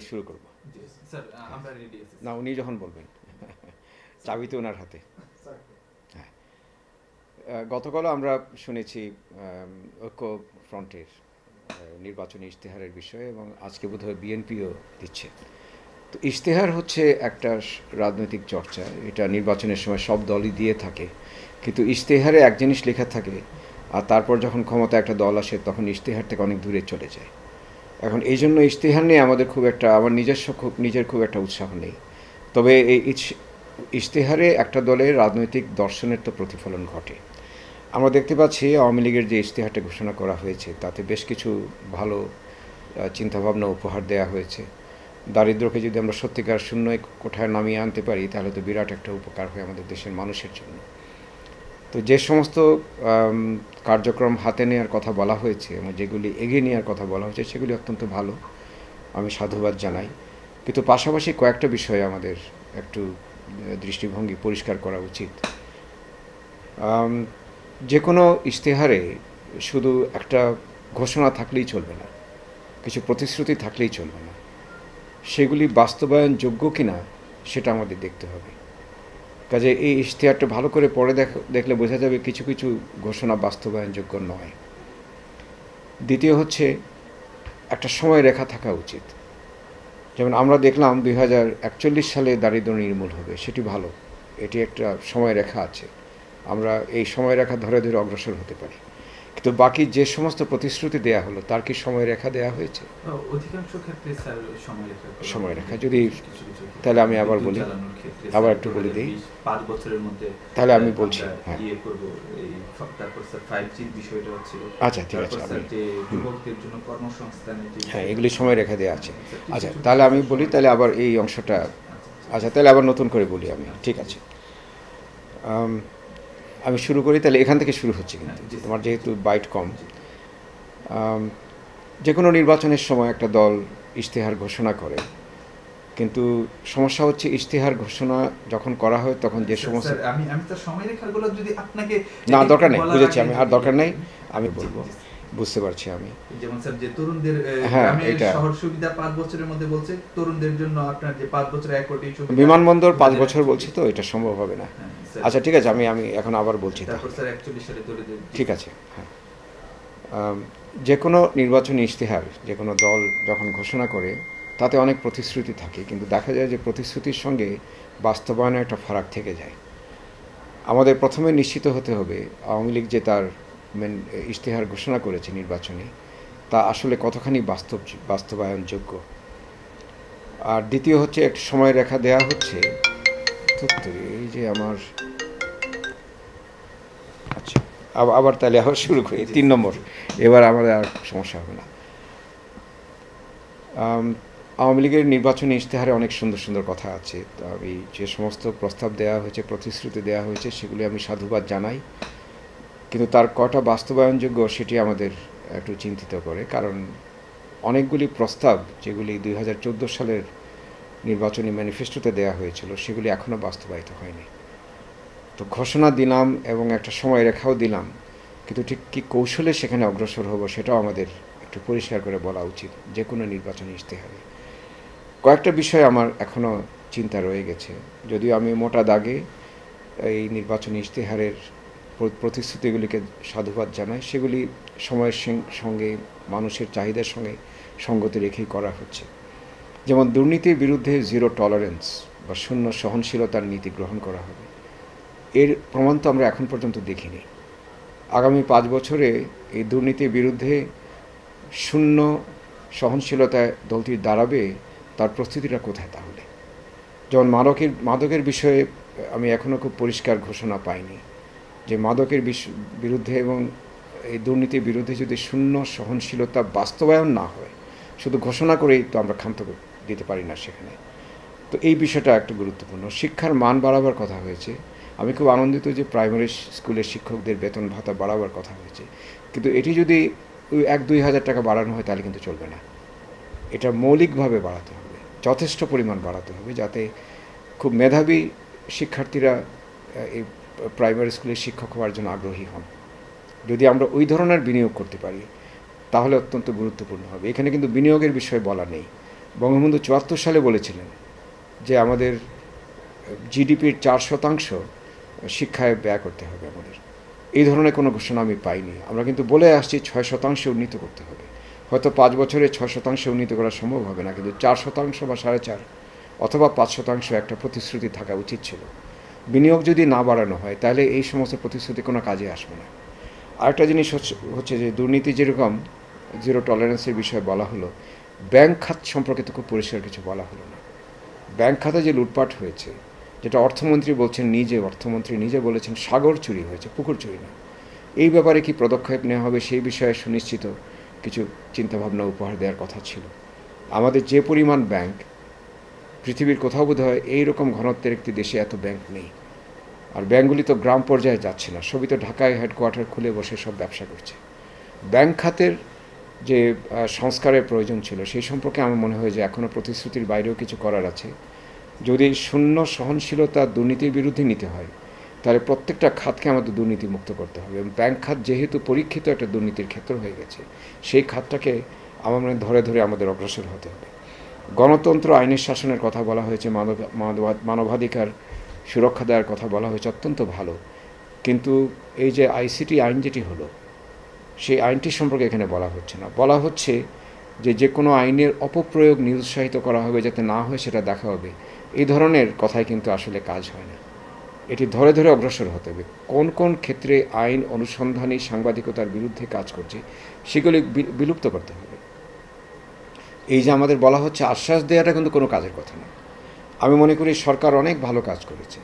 শুরু করব। স্যার আমরা রেডি আছি না, উনি যখন বলবেন। চাবি তো ওনার হাতে। হ্যাঁ, গতকালও আমরা শুনেছি ঐক্য ফ্রন্টের নির্বাচনী ইশতেহারের বিষয়ে, এবং আজকে বোধহয় বিএনপিও দিচ্ছে। তো ইশতেহার হচ্ছে একটা রাজনৈতিক চর্চা, এটা নির্বাচনের সময় সব দলই দিয়ে থাকে, কিন্তু ইশতেহারে এক জিনিস লেখা থাকে, আর তারপর যখন ক্ষমতা একটা দল আসে তখন ইশতেহার থেকে অনেক দূরে চলে যায়। এখন এই জন্য ইশতেহার নিয়ে আমাদের আমার নিজের খুব একটা উৎসাহ নেই। তবে এই ইশতেহারে একটা দলের রাজনৈতিক দর্শনের তো প্রতিফলন ঘটে। আমরা দেখতে পাচ্ছি আওয়ামী লীগের যে ইশতেহারটা ঘোষণা করা হয়েছে তাতে বেশ কিছু ভালো চিন্তাভাবনা উপহার দেওয়া হয়েছে। দারিদ্র্যকে যদি আমরা সত্যিকার শূন্য কোঠায় নামিয়ে আনতে পারি তাহলে তো বিরাট একটা উপকার হয় আমাদের দেশের মানুষের জন্য। তো যে সমস্ত কার্যক্রম হাতে নেওয়ার কথা বলা হয়েছে এবং যেগুলি এগিয়ে নেওয়ার কথা বলা হয়েছে সেগুলি অত্যন্ত ভালো, আমি সাধুবাদ জানাই। কিন্তু পাশাপাশি কয়েকটা বিষয়ে আমাদের একটু দৃষ্টিভঙ্গি পরিষ্কার করা উচিত। যে কোনো ইশতেহারে শুধু একটা ঘোষণা থাকলেই চলবে না, কিছু প্রতিশ্রুতি থাকলেই চলবে না, সেগুলি বাস্তবায়নযোগ্য কিনা সেটা আমাদের দেখতে হবে। কাজে এই ইশতেহারটা ভালো করে পড়ে দেখলে বোঝা যাবে কিছু কিছু ঘোষণা বাস্তবায়নযোগ্য নয়। দ্বিতীয় হচ্ছে একটা সময় রেখা থাকা উচিত। যেমন আমরা দেখলাম 2041 সালে দারিদ্র্য নির্মূল হবে, সেটি ভালো, এটি একটা সময় রেখা আছে, আমরা এই সময় রেখা ধরে ধরে অগ্রসর হতে পারি। কিন্তু বাকি যে সমস্ত প্রতিশ্রুতি দেয়া হলো তার কি সময় রেখা দেয়া হয়েছে? অধিকাংশ ক্ষেত্রে স্যার সময় রেখা যদি, তাহলে আমি আবার বলি, আবার একটু বলে দিই, 5 বছরের মধ্যে তাহলে আমি বলছি। হ্যাঁ, করব এই তারপর স্যার 5G বিষয়টা হচ্ছিল। আচ্ছা ঠিক আছে, আমি যে যুবকদের জন্য কর্মসংস্থানের যে হ্যাঁ এগুলি সময় রেখা দেওয়া আছে। আচ্ছা তাহলে আমি বলি, তাহলে আবার এই অংশটা, আচ্ছা তাহলে আবার নতুন করে বলি আমি, ঠিক আছে। আমি শুরু করি, তাহলে এখান থেকে শুরু হচ্ছে, কিন্তু তোমার যেহেতু বাইট কম। যে কোনো নির্বাচনের সময় একটা দল ইশতেহার ঘোষণা করে, কিন্তু সমস্যা হচ্ছে ইশতেহার ঘোষণা যখন করা হয় তখন যে সমস্ত আমি তো সময় রেখাগুলো যদি আপনাকে না দরকার নেই, বুঝেছি আমি, আর দরকার নেই, আমি বলবো, বুঝতে পারছি আমি। যেমন স্যার যে তরুণদের গ্রামের শহর সুবিধা 5 বছরের মধ্যে বলছে, তরুণদের জন্য আপনার যে 5 বছরে 1 কোটি সুবিধা, বিমানবন্দর 5 বছর বলছি, তো এটা সম্ভব হবে না। আচ্ছা ঠিক আছে, আমি এখন আবার বলছি, তারপর স্যার 41 সালে তরুণদের, ঠিক আছে। হ্যাঁ, যে কোনো নির্বাচনী ইশতেহার যে কোনো দল যখন ঘোষণা করে তাতে অনেক প্রতিশ্রুতি থাকে, কিন্তু দেখা যায় যে প্রতিশ্রুতির সঙ্গে বাস্তবায়নের একটা ফারাক থেকে যায়। আমাদের প্রথমে নিশ্চিত হতে হবে আওয়ামী লীগ যে তার ইশতেহার ঘোষণা করেছে নির্বাচনে তা আসলে কতখানি বাস্তবায়নযোগ্য। আর দ্বিতীয় হচ্ছে একটা সময় রেখা দেয়া হচ্ছে, এই যে আমার, আচ্ছা আবার তাহলে আবার শুরু করি 3 নম্বর, এবার আমাদের আর সমস্যা হবে না। আওয়ামী লীগের নির্বাচনী ইশতেহারে অনেক সুন্দর সুন্দর কথা আছে, তো আমি যে সমস্ত প্রস্তাব দেওয়া হয়েছে, প্রতিশ্রুতি দেওয়া হয়েছে, সেগুলি আমি সাধুবাদ জানাই, কিন্তু তার কটা বাস্তবায়নযোগ্য সেটি আমাদের একটু চিন্তিত করে। কারণ অনেকগুলি প্রস্তাব যেগুলি 2014 সালের নির্বাচনী ম্যানিফেস্টোতে দেওয়া হয়েছিল সেগুলি এখনও বাস্তবায়িত হয়নি। তো ঘোষণা দিলাম এবং একটা সময় রেখাও দিলাম, কিন্তু ঠিক কী কৌশলে সেখানে অগ্রসর হবো সেটাও আমাদের একটু পরিষ্কার করে বলা উচিত যে কোনো নির্বাচনী ইশতেহারে। কয়েকটা বিষয় আমার এখনও চিন্তা রয়ে গেছে, যদিও আমি মোটা দাগে এই নির্বাচনী ইশতেহারের প্রতিশ্রুতিগুলিকে সাধুবাদ জানাই, সেগুলি সময়ের সঙ্গে মানুষের চাহিদার সঙ্গে সঙ্গতি রেখেই করা হচ্ছে। যেমন দুর্নীতির বিরুদ্ধে 0 টলারেন্স বা শূন্য সহনশীলতার নীতি গ্রহণ করা হবে, এর প্রমাণ তো আমরা এখন পর্যন্ত দেখিনি। আগামী 5 বছরে এই দুর্নীতির বিরুদ্ধে শূন্য সহনশীলতায় দলটি দাঁড়াবে, তার প্রস্তুতিটা কোথায় তাহলে? যেমন মাদকের বিষয়ে আমি এখনও খুব পরিষ্কার ঘোষণা পাইনি যে মাদকের বিরুদ্ধে এবং এই দুর্নীতির বিরুদ্ধে যদি শূন্য সহনশীলতা বাস্তবায়ন না হয়, শুধু ঘোষণা করেই তো আমরা ক্ষান্ত দিতে পারি না সেখানে। তো এই বিষয়টা একটু গুরুত্বপূর্ণ। শিক্ষার মান বাড়াবার কথা হয়েছে, আমি খুব আনন্দিত যে প্রাইমারি স্কুলের শিক্ষকদের বেতন ভাতা বাড়াবার কথা হয়েছে, কিন্তু এটি যদি 1-2 হাজার টাকা বাড়ানো হয় তাহলে কিন্তু চলবে না, এটা মৌলিকভাবে বাড়াতে হবে, যথেষ্ট পরিমাণ বাড়াতে হবে, যাতে খুব মেধাবী শিক্ষার্থীরা এই প্রাইমারি স্কুলের শিক্ষক হওয়ার জন্য আগ্রহী হন। যদি আমরা ওই ধরনের বিনিয়োগ করতে পারি তাহলে অত্যন্ত গুরুত্বপূর্ণ হবে। এখানে কিন্তু বিনিয়োগের বিষয়ে বলা নেই, বঙ্গবন্ধু ৭৪ সালে বলেছিলেন যে আমাদের জিডিপির 4% শিক্ষায় ব্যয় করতে হবে আমাদের। এই ধরনের কোনো ঘোষণা আমি পাইনি। আমরা কিন্তু বলে আসছি 6% উন্নীত করতে হবে। হয়তো 5 বছরে 6% উন্নীত করা সম্ভব হবে না, কিন্তু 4% বা 4.5 অথবা 5% একটা প্রতিশ্রুতি থাকা উচিত ছিল। বিনিয়োগ যদি না বাড়ানো হয় তাহলে এই সমস্ত প্রতিশ্রুতি কোনো কাজে আসবে না। আরেকটা জিনিস হচ্ছে যে দুর্নীতি যেরকম জিরো টলারেন্সের বিষয়ে বলা হলো, ব্যাংক খাত সম্পর্কে তো খুব পরিষ্কার কিছু বলা হলো না। ব্যাংক খাতে যে লুটপাট হয়েছে, যেটা অর্থমন্ত্রী বলছেন, অর্থমন্ত্রী নিজে বলেছেন সাগর চুরি হয়েছে, পুকুর চুরি না। এই ব্যাপারে কি পদক্ষেপ নেওয়া হবে সেই বিষয়ে সুনিশ্চিত কিছু চিন্তাভাবনা উপহার দেওয়ার কথা ছিল। আমাদের যে পরিমাণ ব্যাংক, পৃথিবীর কোথাও বোধ হয় এইরকম ঘনত্বের একটি দেশে এত ব্যাংক নেই। আর ব্যাংকগুলি তো গ্রাম পর্যায়ে যাচ্ছে না, সবই তো ঢাকায় হেডকোয়ার্টার খুলে বসে সব ব্যবসা করছে। ব্যাংক খাতের যে সংস্কারের প্রয়োজন ছিল সেই সম্পর্কে আমার মনে হয় যে এখনও প্রতিশ্রুতির বাইরেও কিছু করার আছে। যদি শূন্য সহনশীলতা দুর্নীতির বিরুদ্ধে নিতে হয় তাহলে প্রত্যেকটা খাতকে আমাদের দুর্নীতিমুক্ত করতে হবে। এবং ব্যাংক খাত যেহেতু পরীক্ষিত একটা দুর্নীতির ক্ষেত্র হয়ে গেছে, সেই খাতটাকে আমার মনে ধরে ধরে আমাদের অগ্রসর হতে হবে। গণতন্ত্র, আইনের শাসনের কথা বলা হয়েছে, মানবাধিকার সুরক্ষা দেওয়ার কথা বলা হয়েছে, অত্যন্ত ভালো। কিন্তু এই যে আইসিটি আইন যেটি হলো, সেই আইনটি সম্পর্কে এখানে বলা হচ্ছে না। বলা হচ্ছে যে কোনো আইনের অপপ্রয়োগ নিরুৎসাহিত করা হবে, যাতে না হয় সেটা দেখা হবে। এই ধরনের কথায় কিন্তু আসলে কাজ হয় না। এটি ধরে ধরে অগ্রসর হতে হবে। কোন কোন ক্ষেত্রে আইন অনুসন্ধানী সাংবাদিকতার বিরুদ্ধে কাজ করছে সেগুলি বিলুপ্ত করতে হবে। এই যে আমাদের বলা হচ্ছে আশ্বাস দেওয়াটা কিন্তু কোনো কাজের কথা না। আমি মনে করি সরকার অনেক ভালো কাজ করেছে,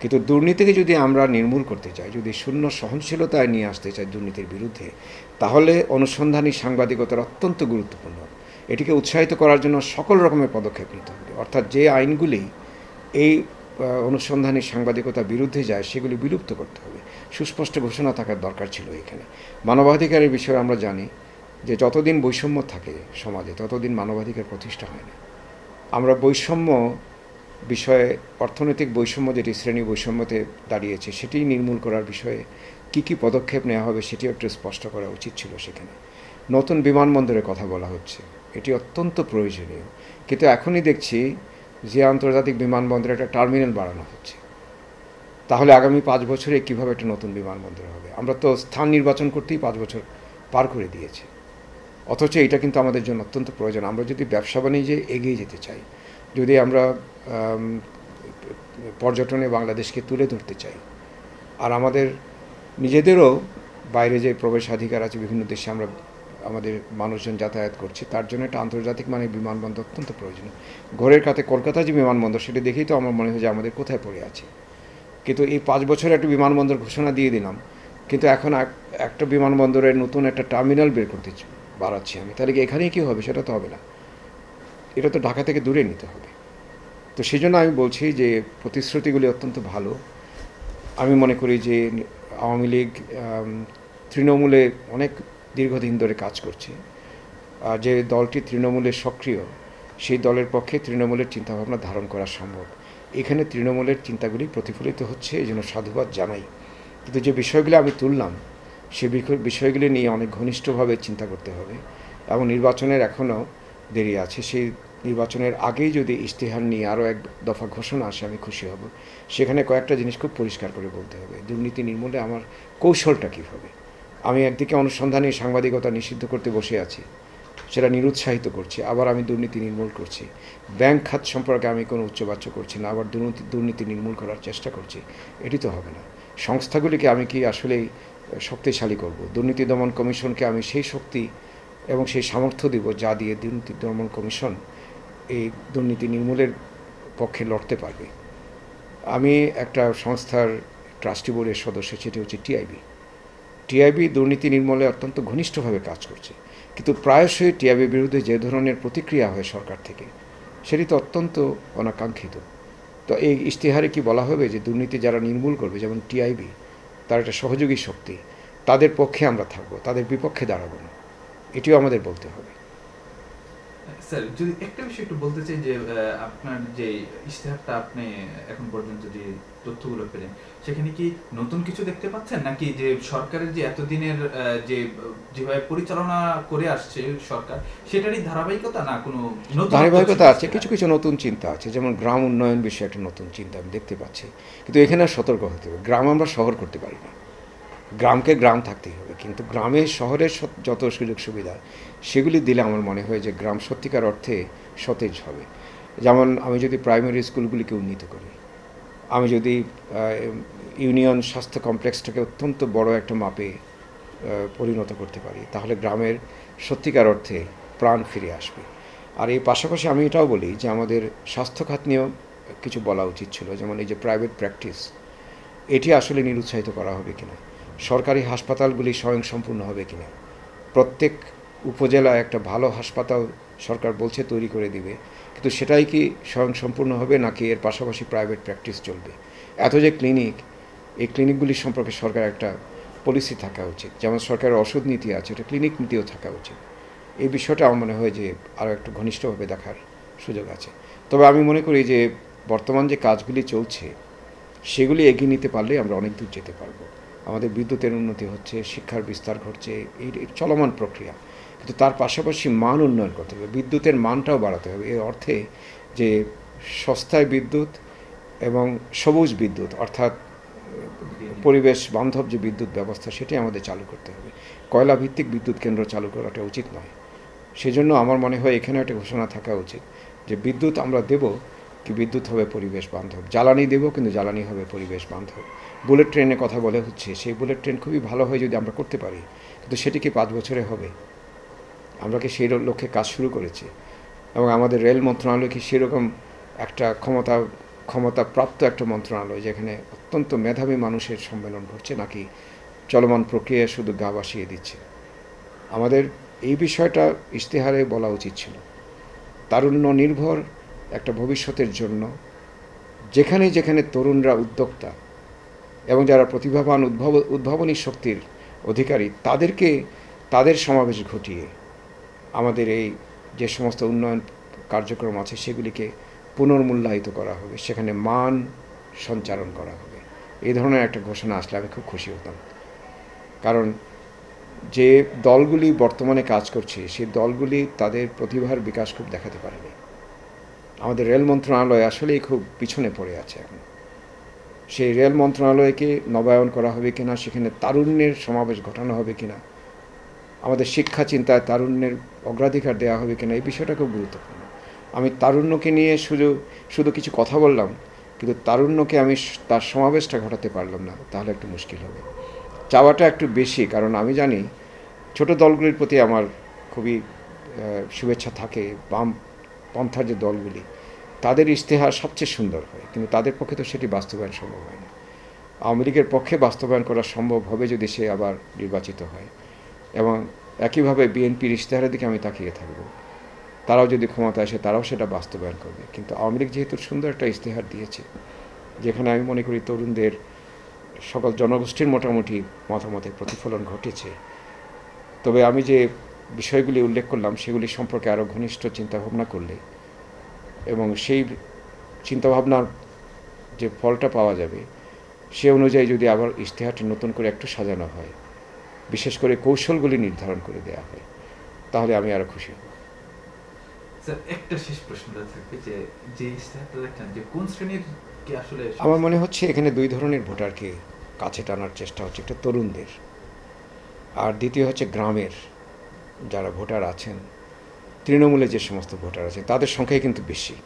কিন্তু দুর্নীতিকে যদি আমরা নির্মূল করতে চাই, যদি শূন্য সহনশীলতায় নিয়ে আসতে চাই দুর্নীতির বিরুদ্ধে, তাহলে অনুসন্ধানী সাংবাদিকতার অত্যন্ত গুরুত্বপূর্ণ। এটিকে উৎসাহিত করার জন্য সকল রকমের পদক্ষেপ নিতে হবে। অর্থাৎ যে আইনগুলি এই অনুসন্ধানী সাংবাদিকতার বিরুদ্ধে যায় সেগুলি বিলুপ্ত করতে হবে। সুস্পষ্ট ঘোষণা থাকার দরকার ছিল এখানে। মানবাধিকারের বিষয়ে আমরা জানি যে যতদিন বৈষম্য থাকে সমাজে ততদিন মানবাধিকার প্রতিষ্ঠা হয় না। আমরা বৈষম্য বিষয়ে, অর্থনৈতিক বৈষম্য যেটি শ্রেণী বৈষম্যতে দাঁড়িয়েছে, সেটি নির্মূল করার বিষয়ে কি কি পদক্ষেপ নেওয়া হবে সেটিও একটু স্পষ্ট করা উচিত ছিল সেখানে। নতুন বিমানবন্দরের কথা বলা হচ্ছে, এটি অত্যন্ত প্রয়োজনীয়, কিন্তু এখনই দেখছি যে আন্তর্জাতিক বিমানবন্দরে একটা টার্মিনাল বাড়ানো হচ্ছে। তাহলে আগামী 5 বছরে কীভাবে একটা নতুন বিমানবন্দর হবে? আমরা তো স্থান নির্বাচন করতেই 5 বছর পার করে দিয়েছি, অথচ এটা কিন্তু আমাদের জন্য অত্যন্ত প্রয়োজন। আমরা যদি ব্যবসা বাণিজ্যে এগিয়ে যেতে চাই, যদি আমরা পর্যটনে বাংলাদেশকে তুলে ধরতে চাই, আর আমাদের নিজেদেরও বাইরে যে প্রবেশাধিকার আছে, বিভিন্ন দেশে আমরা আমাদের মানুষজন যাতায়াত করছে, তার জন্য একটা আন্তর্জাতিক মানের বিমানবন্দর অত্যন্ত প্রয়োজন। ঘরের কাছে কলকাতা যে বিমানবন্দর, সেটা দেখেই তো আমার মনে হয় যে আমাদের কোথায় পড়ে আছে। কিন্তু এই 5 বছরে একটা বিমানবন্দর ঘোষণা দিয়ে দিলাম, কিন্তু এখন একটা বিমানবন্দরের নতুন একটা টার্মিনাল বের করতে বাড়াচ্ছি আমি, তাহলে কি এখানেই কী হবে? সেটা তো হবে না, এটা তো ঢাকা থেকে দূরে নিতে হবে। তো সেই জন্য আমি বলছি যে প্রতিশ্রুতিগুলি অত্যন্ত ভালো। আমি মনে করি যে আওয়ামী লীগ তৃণমূলে অনেক দীর্ঘদিন ধরে কাজ করছে। যে দলটি তৃণমূলে সক্রিয়, সেই দলের পক্ষে তৃণমূলের চিন্তাভাবনা ধারণ করা সম্ভব। এখানে তৃণমূলের চিন্তাগুলি প্রতিফলিত হচ্ছে, এই জন্য সাধুবাদ জানাই। কিন্তু যে বিষয়গুলি আমি তুললাম, সে বিষয়গুলি নিয়ে অনেক ঘনিষ্ঠভাবে চিন্তা করতে হবে, এবং নির্বাচনের এখনও দেরি আছে। সেই নির্বাচনের আগেই যদি ইশতেহার নিয়ে আরও এক দফা ঘোষণা আসে, আমি খুশি হব। সেখানে কয়েকটা জিনিস খুব পরিষ্কার করে বলতে হবে। দুর্নীতি নির্মূলে আমার কৌশলটা কী হবে? আমি একদিকে অনুসন্ধানী সাংবাদিকতা নিষিদ্ধ করতে বসে আছি, সেটা নিরুৎসাহিত করছি, আবার আমি দুর্নীতি নির্মূল করছি। ব্যাংক খাত সম্পর্কে আমি কোনো উচ্চবাচ্য করছি না, আবার দুর্নীতি নির্মূল করার চেষ্টা করছি। এটি তো হবে না। সংস্থাগুলিকে আমি কি আসলেই শক্তিশালী করব? দুর্নীতি দমন কমিশনকে আমি সেই শক্তি এবং সেই সামর্থ্য দিব যা দিয়ে দুর্নীতি দমন কমিশন এই দুর্নীতি নির্মূলের পক্ষে লড়তে পারবে। আমি একটা সংস্থার ট্রাস্টি বোর্ডের সদস্য, সেটি হচ্ছে টিআইবি দুর্নীতি নির্মূলে অত্যন্ত ঘনিষ্ঠভাবে কাজ করছে, কিন্তু প্রায়শই টিআইবির বিরুদ্ধে যে ধরনের প্রতিক্রিয়া হয় সরকার থেকে, সেটি তো অত্যন্ত অনাকাঙ্ক্ষিত। তো এই ইশতেহারে কি বলা হবে যে দুর্নীতি যারা নির্মূল করবে, যেমন টিআইবি, তার একটা সহযোগী শক্তি, তাদের পক্ষে আমরা থাকবো, তাদের বিপক্ষে দাঁড়াবো না, এটিও আমাদের বলতে হবে। স্যার যদি একটা বিষয় একটু বলতে চাই যে আপনার যে ইশতেহারটা আপনি এখন পর্যন্ত যে তথ্যগুলো পেলেন সেখানে কি নতুন কিছু দেখতে পাচ্ছেন নাকি যে সরকারের যে এতদিনের যে যেভাবে পরিচালনা করে আসছে সরকার সেটারই ধারাবাহিকতা না কোনো নতুন ধারাবাহিকতা আছে, কিছু কিছু নতুন চিন্তা আছে, যেমন গ্রাম উন্নয়ন বিষয়ে একটা নতুন চিন্তা আমি দেখতে পাচ্ছি। কিন্তু এখানে সতর্ক হতে হবে, গ্রাম আমরা শহর করতে পারি না, গ্রামকে গ্রাম থাকতেই হবে, কিন্তু গ্রামে শহরের যত সুযোগ সুবিধা সেগুলি দিলে আমার মনে হয় যে গ্রাম সত্যিকার অর্থে সতেজ হবে। যেমন আমি যদি প্রাইমারি স্কুলগুলিকে উন্নীত করি, আমি যদি ইউনিয়ন স্বাস্থ্য কমপ্লেক্সটাকে অত্যন্ত বড় একটা মাপে পরিণত করতে পারি, তাহলে গ্রামের সত্যিকার অর্থে প্রাণ ফিরে আসবে। আর এই পাশাপাশি আমি এটাও বলি যে আমাদের স্বাস্থ্য খাত নিয়েও কিছু বলা উচিত ছিল, যেমন এই যে প্রাইভেট প্র্যাকটিস, এটি আসলে নিরুৎসাহিত করা হবে কিনা, সরকারি হাসপাতালগুলি স্বয়ংসম্পূর্ণ হবে কিনা, প্রত্যেক উপজেলায় একটা ভালো হাসপাতাল সরকার বলছে তৈরি করে দিবে, কিন্তু সেটাই কি স্বয়ংসম্পূর্ণ হবে নাকি এর পাশাপাশি প্রাইভেট প্র্যাকটিস চলবে। এত যে ক্লিনিক, এই ক্লিনিকগুলি সম্পর্কে সরকার একটা পলিসি থাকা উচিত, যেমন সরকারের ওষুধ নীতি আছে, এটা ক্লিনিক নীতিও থাকা উচিত। এই বিষয়টা আমার মনে হয় যে আরও একটু ঘনিষ্ঠভাবে দেখার সুযোগ আছে। তবে আমি মনে করি যে বর্তমান যে কাজগুলি চলছে সেগুলি এগিয়ে নিতে পারলে আমরা অনেক দূর যেতে পারবো। আমাদের বিদ্যুতের উন্নতি হচ্ছে, শিক্ষার বিস্তার ঘটছে, এই চলমান প্রক্রিয়া, কিন্তু তার পাশাপাশি মান উন্নয়ন করতে হবে, বিদ্যুতের মানটাও বাড়াতে হবে। এর অর্থে যে সস্তায় বিদ্যুৎ এবং সবুজ বিদ্যুৎ, অর্থাৎ পরিবেশ বান্ধব যে বিদ্যুৎ ব্যবস্থা সেটি আমাদের চালু করতে হবে। কয়লা ভিত্তিক বিদ্যুৎ কেন্দ্র চালু করাটা উচিত নয়। সেজন্য আমার মনে হয় এখানে একটা ঘোষণা থাকা উচিত যে বিদ্যুৎ আমরা দেব, কি বিদ্যুৎ হবে পরিবেশ বান্ধব, জ্বালানি দেব কিন্তু জ্বালানি হবে পরিবেশ বান্ধব। বুলেট ট্রেনের কথা বলে হচ্ছে, সেই বুলেট ট্রেন খুবই ভালো হয় যদি আমরা করতে পারি, কিন্তু সেটি কি 5 বছরে হবে? আমরা কি সেই লক্ষ্যে কাজ শুরু করেছি? এবং আমাদের রেল মন্ত্রণালয় কি সেরকম একটা ক্ষমতাপ্রাপ্ত একটা মন্ত্রণালয় যেখানে অত্যন্ত মেধাবী মানুষের সম্মেলন ঘটছে, নাকি চলমান প্রক্রিয়া শুধু গা ভাসিয়ে দিচ্ছে? আমাদের এই বিষয়টা ইশতেহারে বলা উচিত ছিল। তারুণ্য নির্ভর একটা ভবিষ্যতের জন্য যেখানে যেখানে তরুণরা উদ্যোক্তা এবং যারা প্রতিভাবান উদ্ভাবনী শক্তির অধিকারী, তাদের সমাবেশ ঘটিয়ে আমাদের এই যে সমস্ত উন্নয়ন কার্যক্রম আছে সেগুলিকে পুনর্মূল্যায়িত করা হবে, সেখানে মান সঞ্চারণ করা হবে। এই ধরনের একটা ঘোষণা আসলে আমি খুব খুশি হতাম। কারণ যে দলগুলি বর্তমানে কাজ করছে সেই দলগুলি তাদের প্রতিভার বিকাশ খুব দেখাতে পারেনি। আমাদের রেল মন্ত্রণালয় আসলেই খুব পিছনে পড়ে আছে এখন। সেই রেল মন্ত্রণালয়কে নবায়ন করা হবে কিনা, সেখানে তারুণ্যের সমাবেশ ঘটানো হবে কিনা, আমাদের শিক্ষা চিন্তায় তারুণ্যের অগ্রাধিকার দেওয়া হবে কিনা, এই বিষয়টা খুব গুরুত্বপূর্ণ। আমি তারুণ্যকে নিয়ে শুধু কিছু কথা বললাম, কিন্তু তারুণ্যকে আমি তার সমাবেশটা ঘটাতে পারলাম না, তাহলে একটু মুশকিল হবে। চাওয়াটা একটু বেশি, কারণ আমি জানি ছোট দলগুলির প্রতি আমার খুবই শুভেচ্ছা থাকে। বামপন্থার যে দলগুলি, তাদের ইশতেহার সবচেয়ে সুন্দর হয়, কিন্তু তাদের পক্ষে তো সেটি বাস্তবায়ন সম্ভব হয় না। আওয়ামী লীগের পক্ষে বাস্তবায়ন করা সম্ভব হবে যদি সে আবার নির্বাচিত হয়, এবং একইভাবে বিএনপির ইশতেহারের দিকে আমি তাকিয়ে থাকব, তারাও যদি ক্ষমতা আসে তারাও সেটা বাস্তবায়ন করবে। কিন্তু আওয়ামী লীগ যেহেতু সুন্দর একটা ইশতেহার দিয়েছে, যেখানে আমি মনে করি তরুণদের সকল জনগোষ্ঠীর মোটামুটি মতামতের প্রতিফলন ঘটেছে, তবে আমি যে বিষয়গুলি উল্লেখ করলাম সেগুলি সম্পর্কে আরও ঘনিষ্ঠ চিন্তাভাবনা করলে এবং সেই চিন্তাভাবনার যে ফলটা পাওয়া যাবে সে অনুযায়ী যদি আবার ইশতেহারটি নতুন করে একটু সাজানো হয়, বিশেষ করে কৌশলগুলি নির্ধারণ করে দেওয়া হয়, তাহলে আমি আরও খুশি হব। স্যার একটা শেষ প্রশ্নটা থাকবে যে যে ইশতেহারটা দেখছেন যে কোন শ্রেণীর কি আসলে আমার মনে হচ্ছে এখানে 2 ধরনের ভোটারকে কাছে টানার চেষ্টা হচ্ছে। একটা তরুণদের, আর দ্বিতীয় হচ্ছে গ্রামের যারা ভোটার আছেন, তৃণমূলে যে সমস্ত ভোটার আছে তাদের সংখ্যাই কিন্তু বেশি,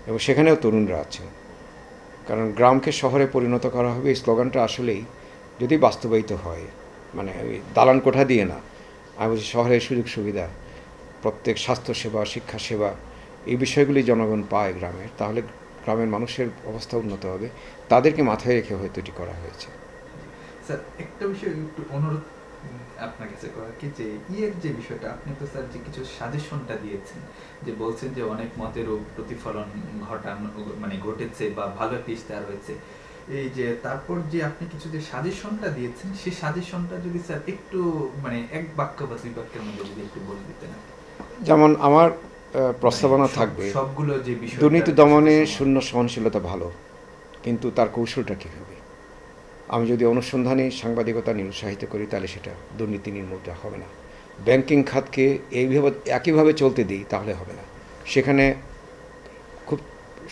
এবং সেখানেও তরুণরা আছেন। কারণ গ্রামকে শহরে পরিণত করা হবে, এই স্লোগানটা আসলেই যদি বাস্তবায়িত হয়, মানে ওই দালান কোঠা দিয়ে না, আমি বলছি শহরের সুযোগ সুবিধা, প্রত্যেক স্বাস্থ্যসেবা, শিক্ষা সেবা, এই বিষয়গুলি জনগণ পায় গ্রামের, তাহলে গ্রামের মানুষের অবস্থা উন্নত হবে। তাদেরকে মাথায় রেখে হয়তো এটি করা হয়েছে। স্যার একটা বিষয় একটু অনুরোধ আপনার কাছে করা কি যে যে বিষয়টা আপনি তো স্যার যে কিছু সাজেশনটা দিয়েছেন, যে বলছেন যে অনেক মতেরও প্রতিফলন ঘটেছে বা ভালো একটা ইশতেহার হয়েছে, এই যে তারপর যে আপনি কিছু যে সাজেশনটা দিয়েছেন সেই সাজেশনটা যদি স্যার একটু 1 বাক্য বা 2 বাক্যের মধ্যে যদি একটু বলে দিতেন। যেমন আমার প্রস্তাবনা থাকবে সবগুলো যে বিষয় দুর্নীতি দমনে শূন্য সহনশীলতা ভালো, কিন্তু তার কৌশলটা কী হবে? আমি যদি অনুসন্ধানী সাংবাদিকতা নিরুৎসাহিত করি তাহলে সেটা দুর্নীতি নির্মূলটা হবে না। ব্যাংকিং খাতকে এইভাবে একইভাবে চলতে দিই তাহলে হবে না। সেখানে খুব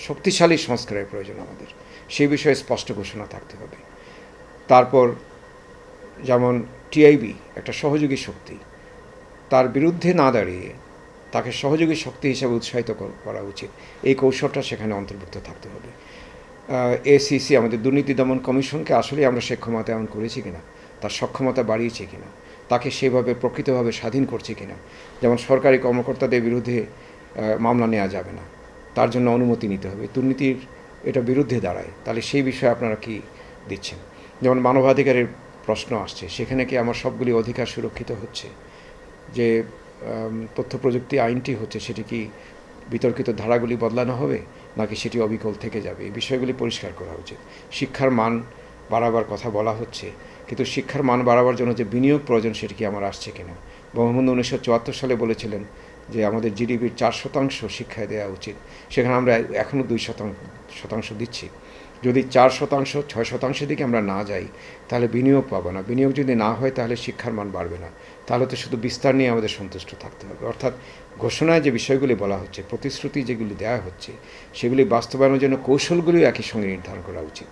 শক্তিশালী সংস্কারের প্রয়োজন আমাদের, সেই বিষয়ে স্পষ্ট ঘোষণা থাকতে হবে। তারপর যেমন টিআইবি একটা সহযোগী শক্তি, তার বিরুদ্ধে না দাঁড়িয়ে তাকে সহযোগী শক্তি হিসাবে উৎসাহিত করা উচিত, এই কৌশলটা সেখানে অন্তর্ভুক্ত থাকতে হবে। এসিসি আমাদের দুর্নীতি দমন কমিশনকে আসলে আমরা সে ক্ষমতায়ন করেছি কিনা, তার সক্ষমতা বাড়িয়েছে কিনা, তাকে সেভাবে প্রকৃতভাবে স্বাধীন করছে কিনা। যেমন সরকারি কর্মকর্তাদের বিরুদ্ধে মামলা নেওয়া যাবে না, তার জন্য অনুমতি নিতে হবে। দুর্নীতির এটা বিরুদ্ধে দাঁড়ায়, তাহলে সেই বিষয়ে আপনারা কি দিচ্ছেন? যেমন মানবাধিকারের প্রশ্ন আসছে, সেখানে কি আমার সবগুলি অধিকার সুরক্ষিত হচ্ছে? যে তথ্য প্রযুক্তি আইনটি হচ্ছে, সেটি কি বিতর্কিত ধারাগুলি বদলানো হবে নাকি সেটি অবিকল থেকে যাবে? এই বিষয়গুলি পরিষ্কার করা উচিত। শিক্ষার মান বাড়াবার কথা বলা হচ্ছে, কিন্তু শিক্ষার মান বাড়াবার জন্য যে বিনিয়োগ প্রয়োজন সেটি কি আমার আসছে কিনা? বঙ্গবন্ধু 1974 সালে বলেছিলেন যে আমাদের জিডিপির 4% শিক্ষায় দেওয়া উচিত, সেখানে আমরা এখনও 2% দিচ্ছি। যদি 4%, 6%-এর দিকে আমরা না যাই তাহলে বিনিয়োগ পাবো না। বিনিয়োগ যদি না হয় তাহলে শিক্ষার মান বাড়বে না, তাহলে তো শুধু বিস্তার নিয়ে আমাদের সন্তুষ্ট থাকতে হবে। অর্থাৎ ঘোষণায় যে বিষয়গুলি বলা হচ্ছে, প্রতিশ্রুতি যেগুলি দেওয়া হচ্ছে, সেগুলি বাস্তবায়নের জন্য কৌশলগুলিও একই সঙ্গে নির্ধারণ করা উচিত।